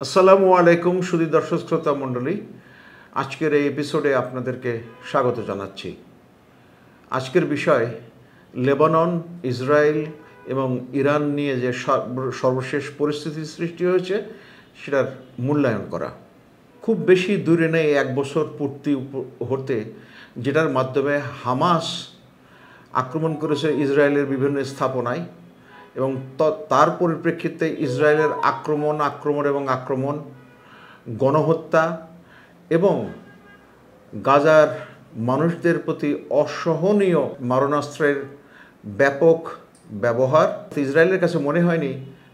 আসসালামু আলাইকুম সুধী দর্শক শ্রোতা মণ্ডলী, আজকের এই এপিসোডে আপনাদেরকে স্বাগত জানাচ্ছি। আজকের বিষয় লেবানন, ইসরায়েল এবং ইরান নিয়ে যে সর্বশেষ পরিস্থিতি সৃষ্টি হয়েছে সেটার মূল্যায়ন করা। খুব বেশি দূরে নেই এক বছর পূর্তি হতে, যেটার মাধ্যমে হামাস আক্রমণ করেছে ইসরায়েলের বিভিন্ন স্থাপনায় এবং তার পরিপ্রেক্ষিতে ইসরায়েলের আক্রমণ, গণহত্যা এবং গাজার মানুষদের প্রতি অসহনীয় মারণাস্ত্রের ব্যাপক ব্যবহার। ইসরায়েলের কাছে মনে হয়নি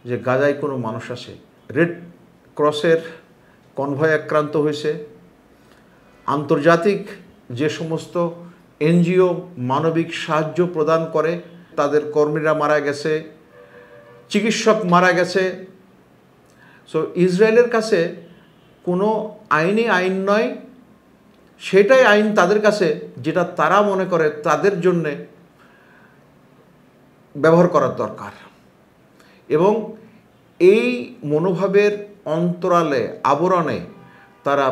যে গাজায় কোনো মানুষ আছে। রেড ক্রসের কনভয় আক্রান্ত হয়েছে, আন্তর্জাতিক যে সমস্ত এনজিও মানবিক সাহায্য প্রদান করে তাদের কর্মীরা মারা গেছে, চিকিৎসক মারা গেছে। সো ইসরায়েলের কাছে কোনো আইনই আইন নয়, সেটাই আইন তাদের কাছে যেটা তারা মনে করে তাদের জন্যে ব্যবহার করার দরকার। এবং এই মনোভাবের অন্তরালে আবরণে তারা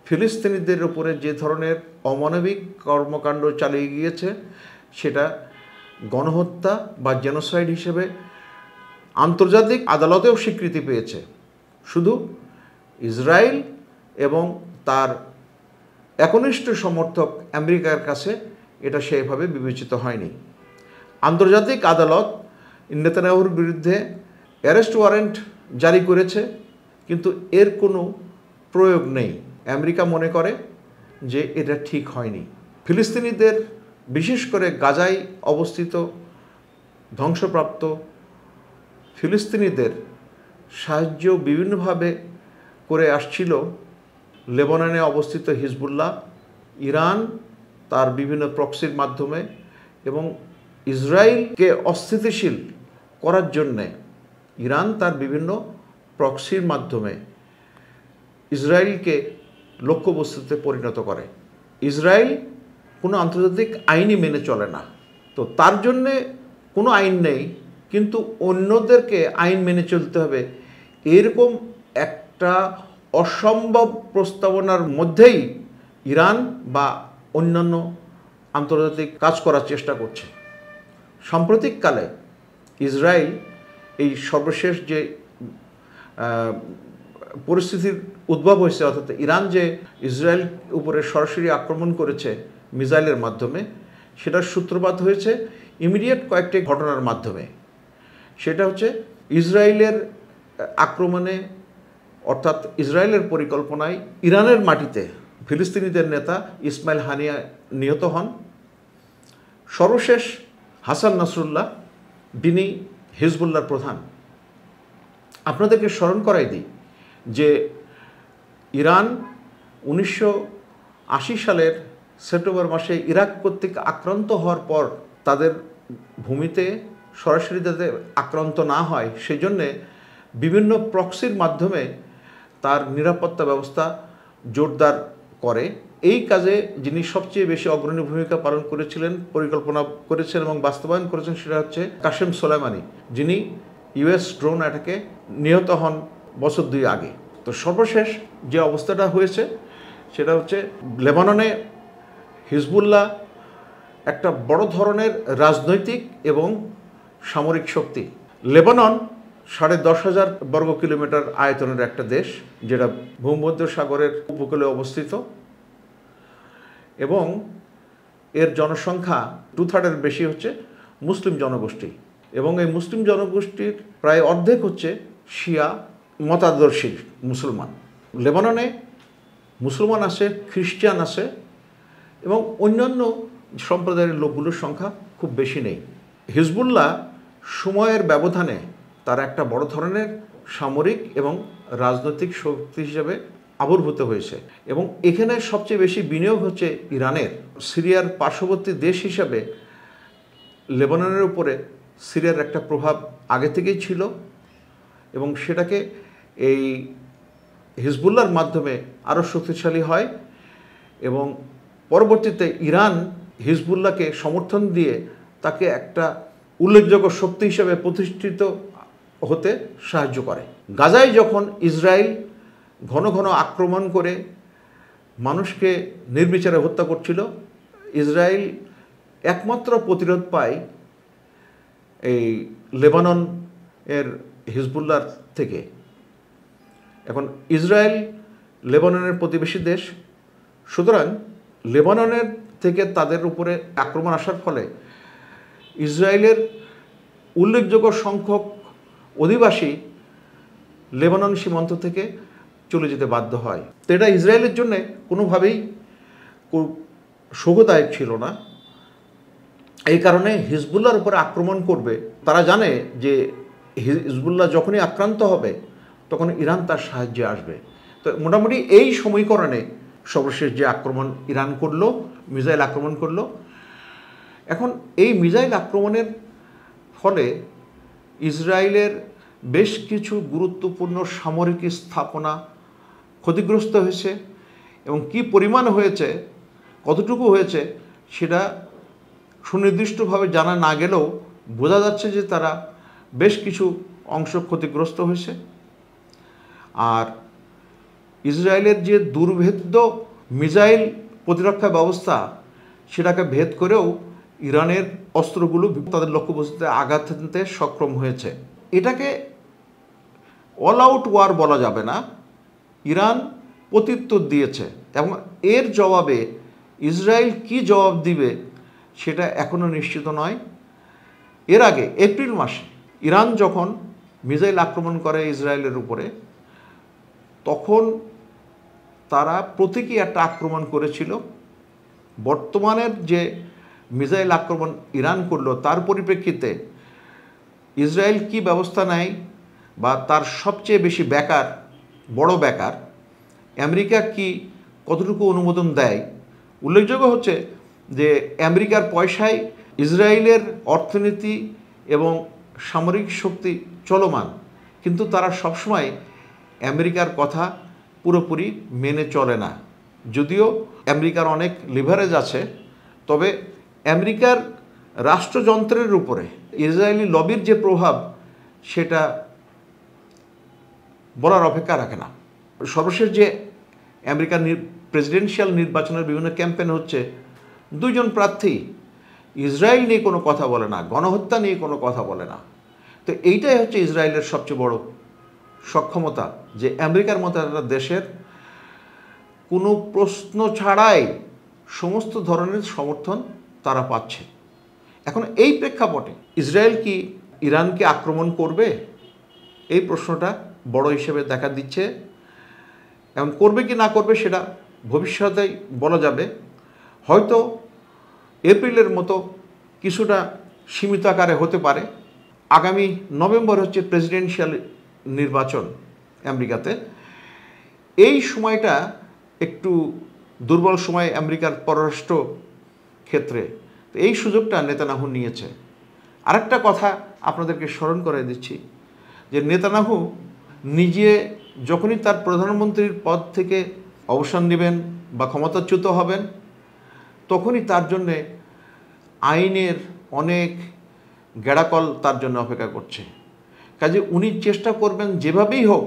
ফিলিস্তিনিদের উপরে যে ধরনের অমানবিক কর্মকাণ্ড চালিয়ে গিয়েছে সেটা গণহত্যা বা জেনোসাইড হিসেবে আন্তর্জাতিক আদালতেও স্বীকৃতি পেয়েছে। শুধু ইসরায়েল এবং তার একনিষ্ঠ সমর্থক আমেরিকার কাছে এটা সেভাবে বিবেচিত হয়নি। আন্তর্জাতিক আদালত নেতানিয়াহুর বিরুদ্ধে অ্যারেস্ট ওয়ারেন্ট জারি করেছে, কিন্তু এর কোনো প্রয়োগ নেই। আমেরিকা মনে করে যে এটা ঠিক হয়নি। ফিলিস্তিনিদের, বিশেষ করে গাজায় অবস্থিত ধ্বংসপ্রাপ্ত ফিলিস্তিনিদের সাহায্য বিভিন্নভাবে করে আসছিল লেবাননে অবস্থিত হিজবুল্লাহ, ইরান তার বিভিন্ন প্রক্সির মাধ্যমে, এবং ইসরায়েলকে অস্থিতিশীল করার জন্যে ইরান তার বিভিন্ন প্রক্সির মাধ্যমে ইসরায়েলকে লক্ষ্যবস্তুতে পরিণত করে। ইসরায়েল কোনো আন্তর্জাতিক আইনই মেনে চলে না, তো তার জন্যে কোনো আইন নেই, কিন্তু অন্যদেরকে আইন মেনে চলতে হবে, এরকম একটা অসম্ভব প্রস্তাবনার মধ্যেই ইরান বা অন্যান্য আন্তর্জাতিক কাজ করার চেষ্টা করছে। সাম্প্রতিককালে ইসরায়েল এই সর্বশেষ যে পরিস্থিতির উদ্ভব হয়েছে, অর্থাৎ ইরান যে ইসরায়েল উপরে সরাসরি আক্রমণ করেছে মিসাইলের মাধ্যমে, সেটার সূত্রপাত হয়েছে ইমিডিয়েট কয়েকটি ঘটনার মাধ্যমে। সেটা হচ্ছে ইসরায়েলের আক্রমণে, অর্থাৎ ইসরায়েলের পরিকল্পনায় ইরানের মাটিতে ফিলিস্তিনিদের নেতা ইসমাইল হানিয়া নিহত হন। সর্বশেষ হাসান নাসরুল্লাহ, যিনি হিজবুল্লাহর প্রধান। আপনাদেরকে স্মরণ করাই দিই যে ইরান 1980 সালের সেপ্টেম্বর মাসে ইরাক কর্তৃক আক্রান্ত হওয়ার পর তাদের ভূমিতে সরাসরি যাতে আক্রান্ত না হয় সেজন্যে বিভিন্ন প্রক্সির মাধ্যমে তার নিরাপত্তা ব্যবস্থা জোরদার করে। এই কাজে যিনি সবচেয়ে বেশি অগ্রণী ভূমিকা পালন করেছিলেন, পরিকল্পনা করেছেন এবং বাস্তবায়ন করেছেন, সেটা হচ্ছে কাসেম সোলাইমানি, যিনি ইউএস ড্রোন অ্যাটাকে নিহত হন বছর 2 আগে। তো সর্বশেষ যে অবস্থাটা হয়েছে সেটা হচ্ছে লেবাননে হিজবুল্লাহ একটা বড় ধরনের রাজনৈতিক এবং সামরিক শক্তি। লেবানন 10,500 বর্গ কিলোমিটার আয়তনের একটা দেশ, যেটা ভূমধ্যসাগরের উপকূলে অবস্থিত, এবং এর জনসংখ্যা 2/3 বেশি হচ্ছে মুসলিম জনগোষ্ঠী, এবং এই মুসলিম জনগোষ্ঠীর প্রায় অর্ধেক হচ্ছে শিয়া মতাদর্শী মুসলমান। লেবাননে মুসলমান আছে, খ্রিস্টান আছে, এবং অন্যান্য সম্প্রদায়ের লোকগুলোর সংখ্যা খুব বেশি নেই। হিজবুল্লাহ সময়ের ব্যবধানে তারা একটা বড় ধরনের সামরিক এবং রাজনৈতিক শক্তি হিসেবে আবির্ভূত হয়েছে, এবং এখানে সবচেয়ে বেশি বিনিয়োগ হচ্ছে ইরানের। সিরিয়ার পার্শ্ববর্তী দেশ হিসাবে লেবাননের উপরে সিরিয়ার একটা প্রভাব আগে থেকেই ছিল, এবং সেটাকে এই হিজবুল্লাহর মাধ্যমে আরও শক্তিশালী হয়, এবং পরবর্তীতে ইরান হিজবুল্লাহকে সমর্থন দিয়ে তাকে একটা উল্লেখযোগ্য শক্তি হিসেবে প্রতিষ্ঠিত হতে সাহায্য করে। গাজায় যখন ইসরায়েল ঘন ঘন আক্রমণ করে মানুষকে নির্বিচারে হত্যা করছিল, ইসরায়েল একমাত্র প্রতিরোধ পায় এই লেবানন এর হিজবুল্লাহর থেকে। এখন ইসরায়েল লেবাননের প্রতিবেশী দেশ, সুতরাং লেবাননের থেকে তাদের উপরে আক্রমণ আসার ফলে ইসরায়েলের উল্লেখযোগ্য সংখ্যক অধিবাসী লেবানন সীমান্ত থেকে চলে যেতে বাধ্য হয়। তো এটা ইসরায়েলের জন্য কোনোভাবেই সুখদায়ক ছিল না। এই কারণে হিজবুল্লাহর উপরে আক্রমণ করবে। তারা জানে যে হিজবুল্লাহ যখনই আক্রান্ত হবে তখন ইরান তার সাহায্যে আসবে। তো মোটামুটি এই সমীকরণে সর্বশেষ যে আক্রমণ ইরান করলো, মিসাইল আক্রমণ করলো। এখন এই মিসাইল আক্রমণের ফলে ইসরায়েলের বেশ কিছু গুরুত্বপূর্ণ সামরিক স্থাপনা ক্ষতিগ্রস্ত হয়েছে, এবং কি পরিমাণ হয়েছে, কতটুকু হয়েছে সেটা সুনির্দিষ্টভাবে জানা না গেলেও বোঝা যাচ্ছে যে তারা বেশ কিছু অংশ ক্ষতিগ্রস্ত হয়েছে। আর ইসরায়েলের যে দুর্ভেদ্য মিসাইল প্রতিরক্ষা ব্যবস্থা, সেটাকে ভেদ করেও ইরানের অস্ত্রগুলো তাদের লক্ষ্যবস্তুতে আঘাত হানতে সক্ষম হয়েছে। এটাকে অল আউট ওয়ার বলা যাবে না, ইরান প্রত্যুত্তর দিয়েছে, এবং এর জবাবে ইসরায়েল কি জবাব দিবে সেটা এখনও নিশ্চিত নয়। এর আগে এপ্রিল মাসে ইরান যখন মিসাইল আক্রমণ করে ইসরায়েলের উপরে, তখন তারা প্রতীকী একটা আক্রমণ করেছিল। বর্তমানের যে মিসাইল আক্রমণ ইরান করলো তার পরিপ্রেক্ষিতে ইসরায়েল কি ব্যবস্থা নেয়, বা তার সবচেয়ে বেশি বড় ব্যাকার আমেরিকা কি কতটুকু অনুমোদন দেয়। উল্লেখযোগ্য হচ্ছে যে আমেরিকার পয়সায় ইসরায়েলের অর্থনীতি এবং সামরিক শক্তি চলমান, কিন্তু তারা সবসময় আমেরিকার কথা পুরোপুরি মেনে চলে না। যদিও আমেরিকার অনেক লিভারেজ আছে, তবে আমেরিকার রাষ্ট্রযন্ত্রের উপরে ইসরায়েলি লবির যে প্রভাব সেটা বলার অপেক্ষা রাখে না। সর্বশেষ যে আমেরিকার প্রেসিডেন্সিয়াল নির্বাচনের বিভিন্ন ক্যাম্পেইন হচ্ছে, দুইজন প্রার্থী ইসরায়েল নিয়ে কোনো কথা বলে না, গণহত্যা নিয়ে কোনো কথা বলে না। তো এইটাই হচ্ছে ইসরায়েলের সবচেয়ে বড় সক্ষমতা, যে আমেরিকার মতো একটা দেশের কোনো প্রশ্ন ছাড়াই সমস্ত ধরনের সমর্থন তারা পাচ্ছে। এখন এই প্রেক্ষাপটে ইসরায়েল কি ইরানকে আক্রমণ করবে, এই প্রশ্নটা বড় হিসেবে দেখা দিচ্ছে। এবং করবে কি না করবে সেটা ভবিষ্যতেই বলা যাবে। হয়তো এপ্রিলের মতো কিছুটা সীমিত আকারে হতে পারে। আগামী নভেম্বর হচ্ছে প্রেসিডেন্সিয়াল নির্বাচন আমেরিকাতে। এই সময়টা একটু দুর্বল সময় আমেরিকার পররাষ্ট্র ক্ষেত্রে। এই সুযোগটা নেতানিয়াহু নিয়েছে। আরেকটা কথা আপনাদেরকে স্মরণ করে দিচ্ছি, যে নেতানিয়াহু নিজে যখনই তার প্রধানমন্ত্রীর পদ থেকে অবসর নেবেন বা ক্ষমতাচ্যুত হবেন, তখনই তার জন্যে আইনের অনেক গেড়াকল তার জন্য অপেক্ষা করছে। কাজে উনি চেষ্টা করবেন যেভাবেই হোক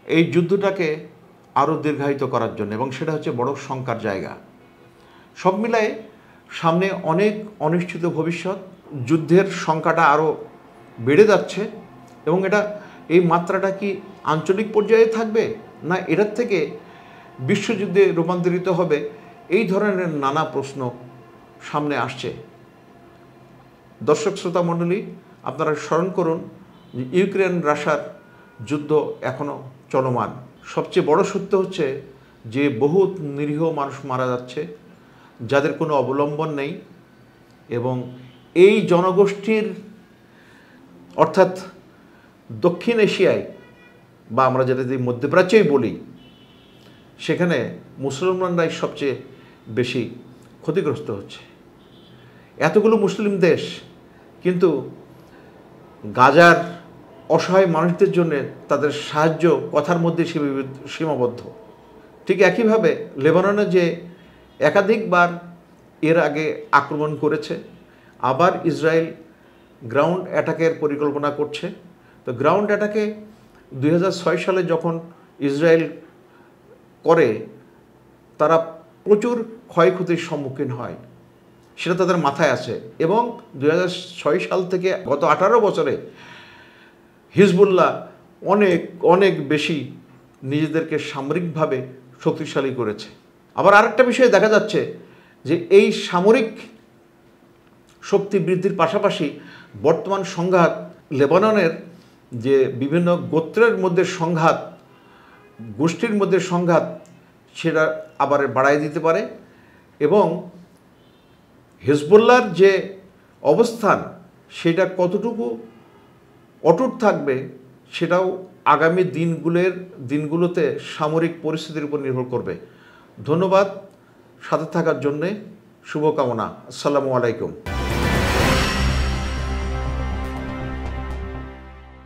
এই যুদ্ধটাকে আরও দীর্ঘায়িত করার জন্য, এবং সেটা হচ্ছে বড় শঙ্কার জায়গা। সব মিলায়ে সামনে অনেক অনিশ্চিত ভবিষ্যৎ, যুদ্ধের সংখ্যাটা আরও বেড়ে যাচ্ছে, এবং এই মাত্রাটা কি আঞ্চলিক পর্যায়ে থাকবে, না এটার থেকে বিশ্বযুদ্ধে রূপান্তরিত হবে, এই ধরনের নানা প্রশ্ন সামনে আসছে। দর্শক শ্রোতা মণ্ডলী, আপনারা স্মরণ করুন যে ইউক্রেন রাশিয়ার যুদ্ধ এখনও চলমান। সবচেয়ে বড় সত্য হচ্ছে যে বহুত নিরীহ মানুষ মারা যাচ্ছে, যাদের কোনো অবলম্বন নেই, এবং এই জনগোষ্ঠীর অর্থাৎ দক্ষিণ এশিয়ায়, বা আমরা যেটা মধ্যপ্রাচ্যই বলি, সেখানে মুসলমানরাই সবচেয়ে বেশি ক্ষতিগ্রস্ত হচ্ছে। এতগুলো মুসলিম দেশ, কিন্তু গাজার অসহায় মানুষদের জন্য তাদের সাহায্য কথার মধ্যে সীমাবদ্ধ। ঠিক একইভাবে লেবাননে যে একাধিকবার এর আগে আক্রমণ করেছে, আবার ইসরায়েল গ্রাউন্ড অ্যাটাকের পরিকল্পনা করছে, তো গ্রাউন্ড অ্যাটাকে 2006 সালে যখন ইসরায়েল করে, তারা প্রচুর ক্ষয়ক্ষতির সম্মুখীন হয়, সেটা তাদের মাথায় আছে। এবং 2006 সাল থেকে গত 18 বছরে হিজবুল্লাহ অনেক অনেক বেশি নিজেদেরকে সামরিকভাবে শক্তিশালী করেছে। আবার আরেকটা বিষয় দেখা যাচ্ছে যে এই সামরিক শক্তি বৃদ্ধির পাশাপাশি বর্তমান সংঘাত, লেবাননের যে বিভিন্ন গোত্রের মধ্যে সংঘাত, গোষ্ঠীর মধ্যে সংঘাত, সেটা আবার বাড়াই দিতে পারে। এবং হিজবুল্লাহর যে অবস্থান সেটা কতটুকু অটুট থাকবে সেটাও আগামী দিনগুলোতে সামরিক পরিস্থিতির উপর নির্ভর করবে। ধন্যবাদ সাথে থাকার জন্যে, শুভকামনা। আসসালামু আলাইকুম।